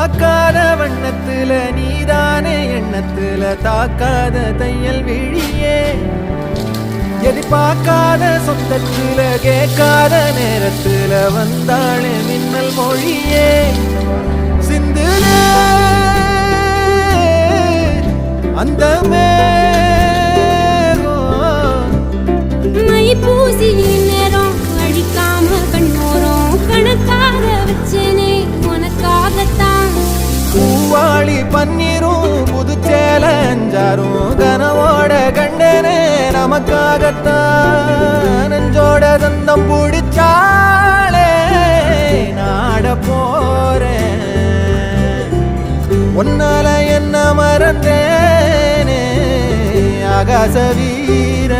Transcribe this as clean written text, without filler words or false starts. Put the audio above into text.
பார்க்காத வண்ணத்துல நீதானே எண்ணத்துல தாக்காத தையல் விழியே எதிர்பார்க்காத சொந்தத்துல கேட்காத நேரத்துல வந்தாளே மின்னல் மொழியே சிந்துல அந்த பூசி நேரம் அழிக்காம கண்ணோரம் கணக்காக வச்சனே உனக்காகத்தான் பூவாளி பன்னீரும் புதுச்சேல அஞ்சாரும் கனவோட கண்டனே நமக்காகத்தான் நெஞ்சோட தந்தம் பிடிச்சாலே நாட போறேன் ஒன்னால என்ன மறந்தேனே ஆகாச வீர